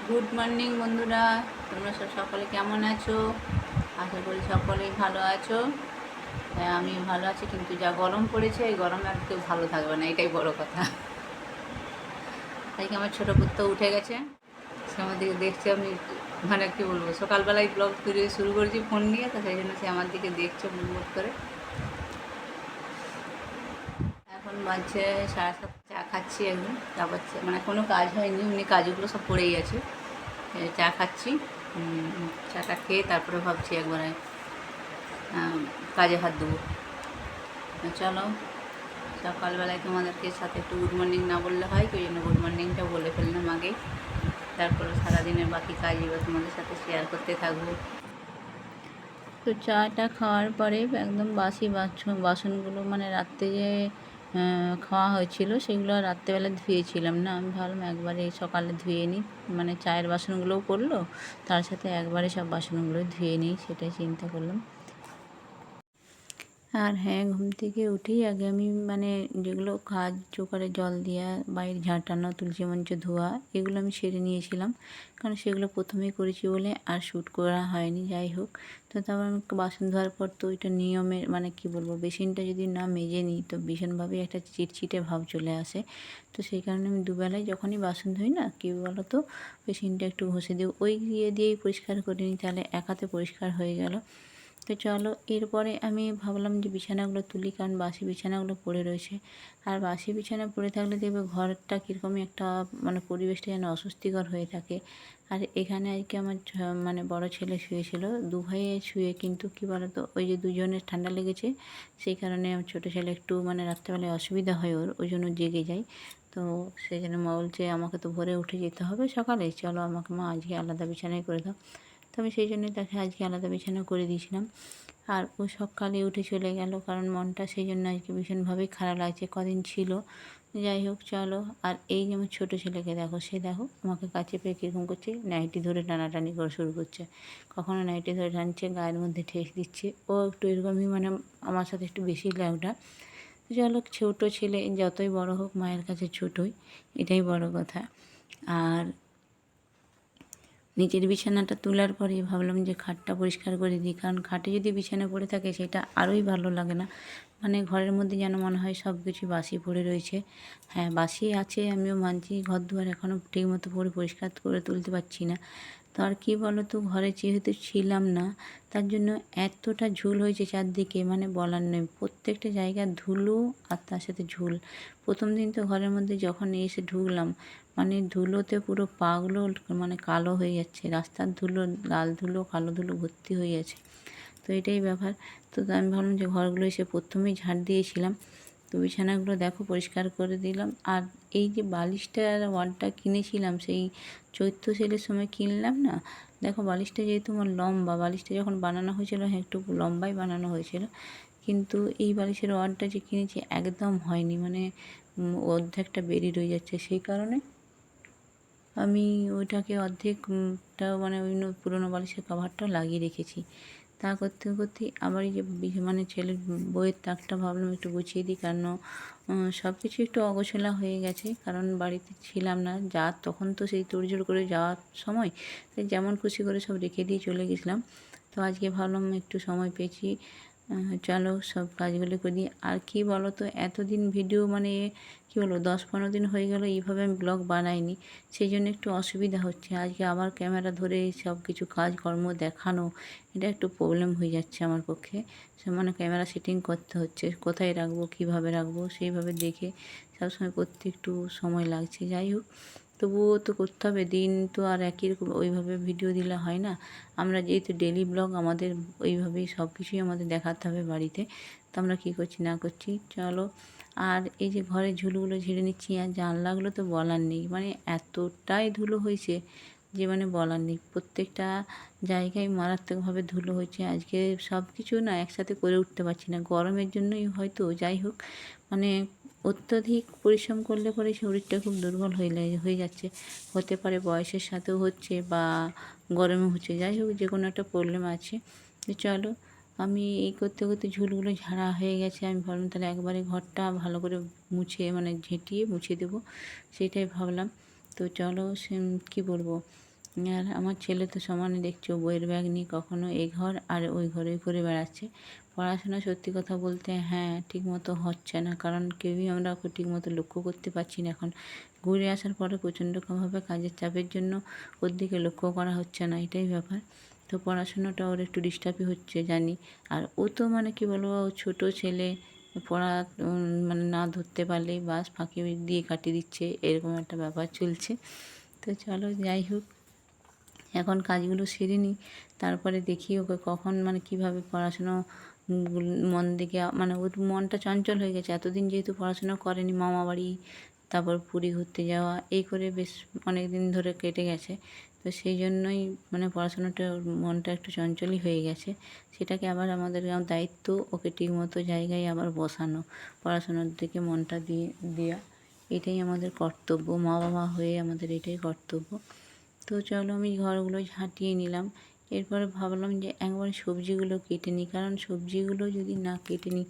Good morning বন্ধুরা, তোমরা সকলে কেমন আছো? আশা করি সকলেই ভালো আছো। হ্যাঁ, আমি ভালো আছি, কিন্তু যা গরম পড়েছে এই গরমে আর কেউ ভালো থাকবে না, এটাই বড় কথা। আজকে আমার ছোটো পুত্র উঠে গেছে, সে আমার দিকে দেখছে। আমি মানে কী বলবো, সকালবেলায় ব্লগ শুরু করেছি ফোন নিয়ে, তো সেই জন্য সে আমার দিকে দেখছে মুট করে। এখন বাজছে 7:30, চা খাচ্ছি একদম। তারপর মানে কোনো কাজ হয়নি, এমনি কাজগুলো সব পড়েই আছে। চা খাচ্ছি। চাটা খেয়ে তারপরে ভাবছি একবারে কাজে হাত দেবো। চলো, সকালবেলায় তোমাদেরকে সাথে একটু গুড মর্নিং না বললে হয়, ওই জন্য গুড মর্নিংটা বলে ফেললাম আগেই। তারপরে সারাদিনের বাকি কাজ এবার তোমাদের সাথে শেয়ার করতে থাকবো। তো চাটা খাওয়ার পরে একদম বাসি বাসনগুলো, মানে রাত্রে যে খাওয়া হয়েছিল সেগুলো রাত্রেবেলা ধুয়েছিলাম না। আমি ভাবলাম একবারে সকালে ধুয়ে নিই, মানে চায়ের বাসনগুলোও পড়লো, তার সাথে একবারে সব বাসনগুলো ধুয়ে নিই, সেটাই চিন্তা করলাম। আর হ্যাঁ, ঘুম থেকে উঠেই আগে আমি মানে যেগুলো কাজ চোকারে জল দেওয়া, বাইরে ঝাঁটানো, তুলসী মঞ্চ ধোয়া, এগুলো আমি সেরে নিয়েছিলাম, কারণ সেগুলো প্রথমেই করেছি বলে আর শ্যুট করা হয়নি। যাই হোক, তো তারপর আমি বাসন ধোয়ার পর তো ওইটা নিয়মের, মানে কি বলবো, বেসিনটা যদি না মেজে নিই তো ভীষণভাবে একটা চিটচিটে ভাব চলে আসে। তো সেই কারণে আমি দুবেলায় যখনই বাসন ধুই না, কী বলো তো, বেসিনটা একটু ঘষে দিই, ওই দিয়েই পরিষ্কার করে নিই, তাহলে একাতে পরিষ্কার হয়ে গেল। তো চলো, এরপরে আমি ভাবলাম যে বিছানাগুলো তুলি, কারণ বাসি বিছানাগুলো পড়ে রয়েছে। আর বাসি বিছানা পড়ে থাকলে দেখবে ঘরটা কীরকমই একটা, মানে পরিবেশটা যেন অস্বস্তিকর হয়ে থাকে। আর এখানে আজকে আমার মানে বড় ছেলে শুয়েছিল, দু ভাইয়ে শুয়ে, কিন্তু কী বলতো, ওই যে দুজনের ঠান্ডা লেগেছে, সেই কারণে আমার ছোটো ছেলে একটু মানে রাত্রেবেলায় অসুবিধা হয় ওই জন্য জেগে যায়। তো সেই জন্য মা বলছে আমাকে তো ভোরে উঠে যেতে হবে সকালে, চলো আমাকে মা আজকে আলাদা বিছানায় করে দাও। তো আমি সেই জন্যই তাকে আজকে আলাদা বিছানা করে দিয়েছিলাম। আর ও সকালে উঠে চলে গেল, কারণ মনটা সেই জন্য আজকে ভীষণভাবেই খারাপ লাগছে, কদিন ছিল। যাই হোক, চলো। আর এই যে আমার ছোটো ছেলেকে দেখো, সে দেখো আমাকে কাছে পেয়ে কীরকম করছে, নাইটি ধরে টানাটানি করে শুরু করছে। কখনো নাইটি ধরে টানছে, গায়ের মধ্যে ঠেস দিচ্ছে, ও একটু এরকমই, মানে আমার সাথে একটু বেশি ল্যাউডা। চলো, ছোটো ছেলে যতই বড় হোক মায়ের কাছে ছোটোই, এটাই বড় কথা। আর নিচের বিছানাটা তোলার পরে ভাবলাম যে খাটটা পরিষ্কার করে দিই, কারণ খাটে যদি বিছানা পড়ে থাকে সেটা আরোই ভালো লাগে না, মানে ঘরের মধ্যে যেন মনে হয় সব কিছু বাসি পড়ে রয়েছে। হ্যাঁ, বাসি আছে, আমিও মানছি, ঘর দুয়ার এখনও ঠিকমতো পরিষ্কার করে তুলতে পারছি না। তো আর কী বলো তো, ঘরে যেহেতু ছিলাম না, তার জন্য এতটা ঝুল হয়েছে চারদিকে, মানে বলার নেই, প্রত্যেকটা জায়গায় ধুলো আর তার সাথে ঝুল। প্রথম দিন তো ঘরের মধ্যে যখন এসে ঢুকলাম, মানে ধুলোতে পুরো পাগুলো মানে কালো হয়ে যাচ্ছে, রাস্তার ধুলো, লাল ধুলো, কালো ধুলো ভর্তি হয়ে আছে। তো এটাই ব্যাপার। তো আমি ভাবলাম যে ঘরগুলো এসে প্রথমেই ঝাড় দিয়েছিলাম, তো বিছানাগুলো দেখো পরিষ্কার করে দিলাম। আর এই যে বালিশটার ওয়ালটা কিনেছিলাম, সেই চৈত্র সেলের সময় কিনলাম না, দেখো বালিশটা যেহেতু আমার লম্বা, বালিশটা যখন বানানো হয়েছিল, হ্যাঁ একটু লম্বাই বানানো হয়েছিল, কিন্তু এই বালিশের ওয়ালটা যে কিনেছি একদম হয়নি, মানে অর্ধেকটা বেরিয়ে রয়ে যাচ্ছে। সেই কারণে আমি ওইটাকে অর্ধেকটা, মানে ওই পুরোনো বালিশের কভারটা লাগিয়ে রেখেছি। তা করতে করতে আবার এই যে মানে ছেলের বইয়ের তাকটা ভাবলাম একটু গুছিয়ে দিই, কারণ সব কিছু একটু অগোছালা হয়ে গেছে, কারণ বাড়িতে ছিলাম না, তখন তো সেই তোড়জোড় করে যাওয়ার সময়, তাই যেমন খুশি করে সব রেখে দিয়ে চলে গেছিলাম। তো আজকে ভাবলাম একটু সময় পেয়েছি, চলো সব কাজগুলো করি। আর কি বলো তো, এতদিন ভিডিও, মানে কী বলবো, 10-15 দিন হয়ে গেল এইভাবে আমি ব্লগ বানাইনি, সেই জন্য একটু অসুবিধা হচ্ছে। আজকে আবার ক্যামেরা ধরে সব কিছু কাজকর্ম দেখানো, এটা একটু প্রবলেম হয়ে যাচ্ছে আমার পক্ষে। মানে ক্যামেরা সেটিং করতে হচ্ছে, কোথায় রাখবো, কীভাবে রাখবো, সেইভাবে দেখে সবসময় করতে একটু সময় লাগছে। যাই হোক, তবুও তো করতে হবে, দিন তো আর একই রকম ওইভাবে ভিডিও দিলে হয় না। আমরা যেহেতু ডেলি ব্লগ, আমাদের ওইভাবেই সব কিছুই আমাদের দেখাতে হবে বাড়িতে, তো আমরা কী করছি না করছি। চলো, আর এই যে ঘরের ঝুলগুলো ঝেড়ে নিচ্ছি, আর জানলাগুলো তো বলার নেই, মানে এতটাই ধুলো হয়েছে যে মানে বলার নেই, প্রত্যেকটা জায়গায় মারাত্মকভাবে ধুলো হয়েছে। আজকে সব কিছু না একসাথে করে উঠতে পারছি না, গরমের জন্যই হয়তো। যাই হোক, মানে অত্যধিক পরিশ্রম করলে পরে শরীরটা খুব দুর্বল হয়ে যাচ্ছে, হতে পারে বয়সের সাথেও হচ্ছে বা গরমে হচ্ছে, যাই হোক যে কোনো একটা প্রবলেম আছে। তো চলো, আমি এই করতে করতে ঝুলগুলো ঝাড়া হয়ে গেছে, আমি ভাবলাম তাহলে একবারে ঘরটা ভালো করে মুছে, মানে ঝেঁটিয়ে মুছে দেবো, সেটাই ভাবলাম। তো চলো, কী বলবো, আর আমার ছেলে তো সমানে দেখছো বইয়ের ব্যাগ নিয়ে কখনো এই ঘর আর ওই ঘরে ঘুরে বেড়াচ্ছে। পড়াশোনা সত্যি কথা বলতে হ্যাঁ ঠিকমতো হচ্ছে না, কারণ কেউই আমরা ওকে ঠিকমতো লক্ষ্য করতে পারছি না। এখন ঘুরে আসার পরে প্রচণ্ডভাবে কাজের চাপের জন্য ওর দিকে লক্ষ্য করা হচ্ছে না, এটাই ব্যাপার। তো পড়াশোনাটা ওর একটু ডিস্টার্বই হচ্ছে জানি। আর ও তো মানে কী বলবো, ছোটো ছেলে, পড়া মানে না ধরতে পারলেই বাস ফাঁকি দিয়ে কাটিয়ে দিচ্ছে, এরকম একটা ব্যাপার চলছে। তো চলো যাই হোক, এখন কাজগুলো সেরে নিই, তারপরে দেখি ওকে কখন মানে কিভাবে পড়াশুনো মন দিকে মানে ওর মনটা চঞ্চল হয়ে গেছে। এতদিন যেহেতু পড়াশুনো করেনি, মামা বাড়ি, তারপর পুরী ঘুরতে যাওয়া, এই করে বেশ অনেক দিন ধরে কেটে গেছে। তো সেই জন্যই মানে পড়াশোনাটা ওর মনটা একটু চঞ্চলই হয়ে গেছে। সেটাকে আবার আমাদের দায়িত্ব ওকে ঠিকমতো জায়গায় আবার বসানো, পড়াশোনার দিকে মনটা দেওয়া, এটাই আমাদের কর্তব্য, মা বাবা হয়ে আমাদের এটাই কর্তব্য। তো চলো আমি ঘরগুলো ঝাঁটিয়ে নিলাম। এরপরে ভাবলাম যে একবার সবজিগুলো কেটে নিই, কারণ সবজিগুলো যদি না কেটে নিই,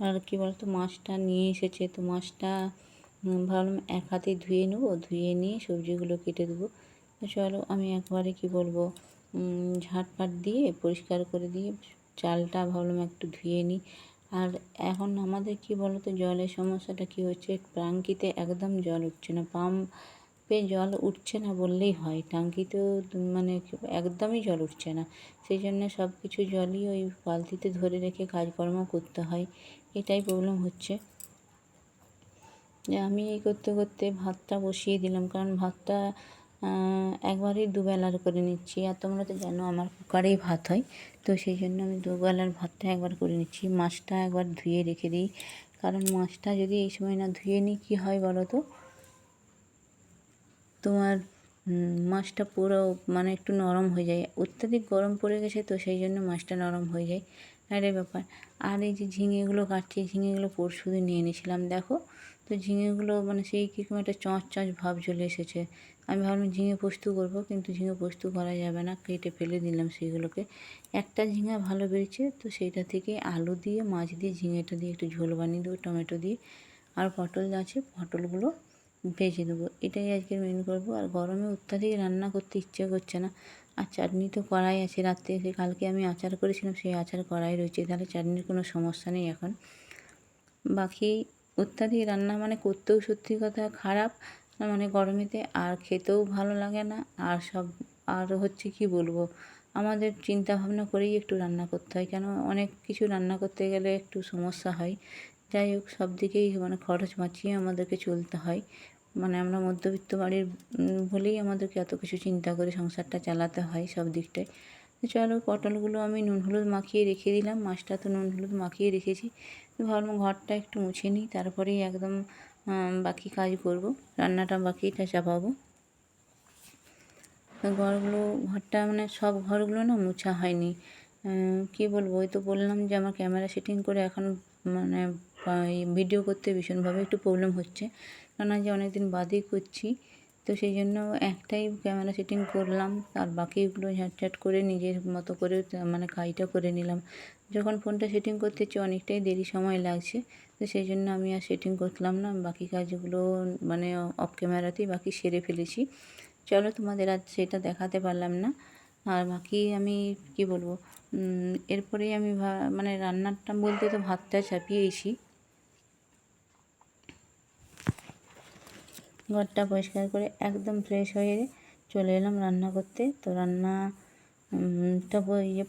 আর কী বলতো মাছটা নিয়ে এসেছে, তো মাছটা ভাবলাম এক হাতে ধুয়ে নেবো, ধুয়ে নিয়ে সবজিগুলো কেটে দেবো। তো চলো আমি একবারে কী বলবো ঝাঁটপাট দিয়ে পরিষ্কার করে দিয়ে চালটা ভাবলাম একটু ধুয়ে নিই। আর এখন আমাদের কী বলতো জলের সমস্যাটা কী হচ্ছে, ট্যাঙ্কিতে একদম জল উঠছে না, পাম্পে জল উঠছে না বললেই হয়, ট্যাঙ্কিতেও মানে একদমই জল উঠছে না। সেই জন্য সব কিছু জলই ওই বালতিতে ধরে রেখে কাজকর্ম করতে হয়, এটাই প্রবলেম হচ্ছে। যে আমি এই করতে করতে ভাতটা বসিয়ে দিলাম, কারণ ভাতটা একবারেই দুবেলার করে নিচ্ছি। আর তোমরা তো জানো আমার কুকারেই ভাত হয়, তো সেই জন্য আমি দুবেলার ভাতটা একবার করে নিচ্ছি। মাছটা একবার ধুয়ে রেখে দিই, কারণ মাছটা যদি এই সময় না ধুয়ে নিই কী হয় বলো তো, তোমার মাছটা পুরো মানে একটু নরম হয়ে যায়, অত্যাধিক গরম পড়ে গেছে তো সেই জন্য মাছটা নরম হয়ে যায়, আরে ব্যাপার। আর এই যে ঝিঙেগুলো কাটছি, ঝিঙেগুলো পরশুদিন নিয়ে এনেছিলাম দেখো, তো ঝিঙেগুলো মানে সেই কীরকম একটা চঁচ ভাব চলে এসেছে। আমি ভাবলাম ঝিঙে পোস্ত করবো, কিন্তু ঝিঙে পোস্ত করা যাবে না, কেটে ফেলে দিলাম সেইগুলোকে। একটা ঝিঙা ভালো বেরিয়েছে, তো সেইটা থেকে আলু দিয়ে মাছ দিয়ে ঝিঙেটা দিয়ে একটু ঝোল বানিয়ে দেবো টমেটো দিয়ে। আর পটল আছে, পটলগুলো ভেজে দেবো, এটাই আজকের মেনু করবো। আর গরমে অত্যাধিক রান্না করতে ইচ্ছে করছে না। আর চাটনি তো কড়াই আছে, রাত্রে এসে কালকে আমি আচার করেছিলাম, সেই আচার কড়াই রয়েছে, তাহলে চাটনির কোনো সমস্যা নেই এখন। বাকি অত্যাধিক রান্না মানে করতেও সত্যি কথা খারাপ, মানে গরমেতে আর খেতেও ভালো লাগে না। আর হচ্ছে কি বলবো, আমাদের চিন্তা ভাবনা করেই একটু রান্না করতে হয়, কেন অনেক কিছু রান্না করতে গেলে একটু সমস্যা হয়। যাই হোক, সব দিকেই মানে খরচ বাঁচিয়ে আমাদেরকে চলতে হয়, মানে আমরা মধ্যবিত্ত বাড়ির বলেই আমাদেরকে এত কিছু চিন্তা করে সংসারটা চালাতে হয় সব দিকটায়। তো চলো পটলগুলো আমি নুন হলুদ মাখিয়ে রেখে দিলাম, মাছটা তো নুন হলুদ মাখিয়ে রেখেছি। তো ভাবলাম ঘরটা একটু মুছে নিই, তারপরেই একদম বাকি কাজ করব, রান্নাটা বাকিটা চাপাবো। তো ঘরটা মানে সব ঘরগুলো না মোছা হয়নি। কী বলবো, ওই তো বললাম যে আমার ক্যামেরা সেটিং করে এখন মানে ভিডিও করতে ভীষণভাবে একটু প্রবলেম হচ্ছে, কারণ যে অনেক দিন বাদেই করছি, তো সেই জন্য একটাই ক্যামেরা সেটিং করলাম, আর বাকিগুলো ঝাটঝাট করে নিজের মতো করে মানে কাজটা করে নিলাম। যখন ফোনটা সেটিং করতেছি অনেকটাই দেরি সময় লাগছে, তো সেই জন্য আমি আর সেটিং করলাম না, বাকি কাজগুলো মানে অফ ক্যামেরাতেই বাকি সেরে ফেলেছি। চলো তোমাদের আজ সেটা দেখাতে পারলাম না। আর বাকি আমি কি বলবো, এরপরেই আমি মানে রান্নাটা বলতে তো ভাতটা চাপিয়েছি, ঘরটা পরিষ্কার করে একদম ফ্রেশ হয়ে চলে এলাম রান্না করতে। তো রান্না টা ইয়ে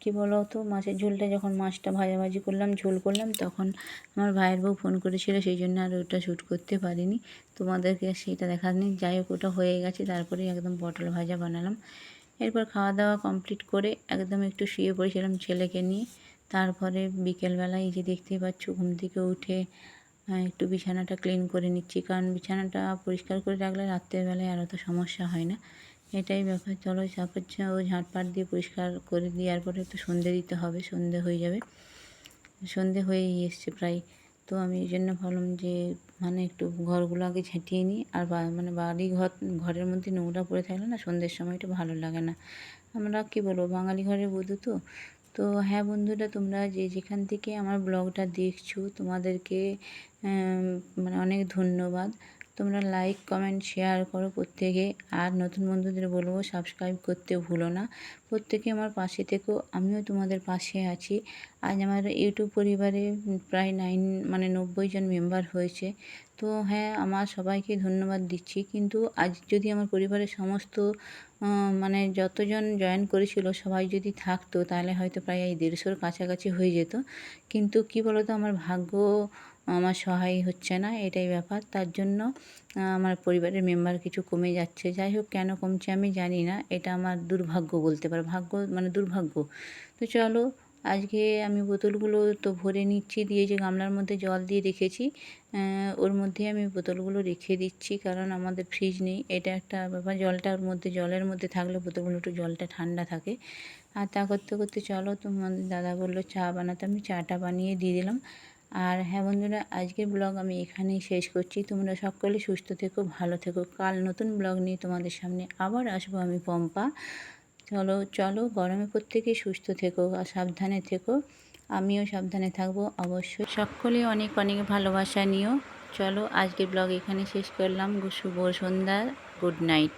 কী বলো তো, মাছের ঝোলটা যখন মাছটা ভাজাভাজি করলাম, ঝোল করলাম, তখন আমার ভাইয়ের বউ ফোন করেছিল, সেই জন্য আর ওটা শ্যুট করতে পারিনি, তোমাদেরকে সেটা দেখানি। যাই হোক, ওটা হয়ে গেছে, তারপরেই একদম পটল ভাজা বানালাম। এরপর খাওয়া দাওয়া কমপ্লিট করে একদম একটু শুয়ে পড়েছিলাম ছেলেকে নিয়ে। তারপরে বিকেলবেলায় এই যে দেখতেই পাচ্ছ ঘুম থেকে উঠে একটু বিছানাটা ক্লিন করে নিচ্ছি, কারণ বিছানাটা পরিষ্কার করে রাখলে রাত্রেবেলায় আর অত সমস্যা হয় না, এটাই ব্যাপার। চলো তারপর ও ঝাঁটপাট দিয়ে পরিষ্কার করে দেওয়ার পরে একটু সন্ধে দিতে হবে, সন্ধে হয়ে যাবে, সন্ধে হয়েই এসছে প্রায়। তো আমি এই জন্য ভাবলাম যে মানে একটু ঘরগুলো আগে ঝাঁটিয়ে নিই, আর মানে ঘরের মধ্যে নোংরা পড়ে থাকলে না সন্ধ্যের সময়টা ভালো লাগে না। আমরা কী বলবো, বাঙালি ঘরে বধূ তো। তো হ্যাঁ বন্ধুরা, তোমরা যে যেখান থেকে আমার ব্লগটা দেখছো তোমাদেরকে মানে অনেক ধন্যবাদ। তোমরা লাইক কমেন্ট শেয়ার করো প্রত্যেকে। আর নতুন বন্ধুদের বলবো সাবস্ক্রাইব করতে ভুলো না। প্রত্যেকে আমার পাশে থেকো, আমিও তোমাদের পাশে আছি। আজ আমার ইউটিউব পরিবারে প্রায় 90 জন মেম্বার হয়েছে। তো হ্যাঁ, আমার সবাইকে ধন্যবাদ দিচ্ছি। কিন্তু আজ যদি আমার পরিবারের সমস্ত যতজন জয়েন করেছিল সবাই যদি থাকতো, তাহলে হয়তো প্রায় এই 150-র কাছাকাছি হয়ে যেত। কিন্তু কি বলো তো, আমার ভাগ্য আমার সহায় হচ্ছে না, এটাই ব্যাপার। তার জন্য আমার পরিবারের মেম্বার কিছু কমে যাচ্ছে। যাই হোক, কেন কমছে আমি জানি না, এটা আমার দুর্ভাগ্য বলতে পারো, ভাগ্য দুর্ভাগ্য। তো চলো, আজকে আমি বোতলগুলো তো ভরে নিচ্ছি, দিয়ে যে গামলার মধ্যে জল দিয়ে রেখেছি ওর মধ্যে আমি বোতলগুলো রেখে দিচ্ছি, কারণ আমাদের ফ্রিজ নেই। এটা একটা ব্যাপার, জলের মধ্যে থাকলে বোতলগুলো একটু জলটা ঠান্ডা থাকে। আর তা করতে করতে চলো, তোমাদের দাদা বললো চা বানাতে, আমি চাটা বানিয়ে দিয়ে দিলাম। আর হ্যাঁ বন্ধুরা, আজকের ব্লগ আমি এখানেই শেষ করছি। তোমরা সকলে সুস্থ থেকো, ভালো থেকো। কাল নতুন ব্লগ নিয়ে তোমাদের সামনে আবার আসবো আমি, পম্পা। চলো চলো, গরমে প্রত্যেকেই সুস্থ থেকো আর সাবধানে থেকো। আমিও সাবধানে থাকবো অবশ্যই। সকলে অনেক অনেক ভালোবাসা নিও। চলো, আজকের ব্লগ এখানে শেষ করলাম। শুভ সন্ধ্যা, গুড নাইট।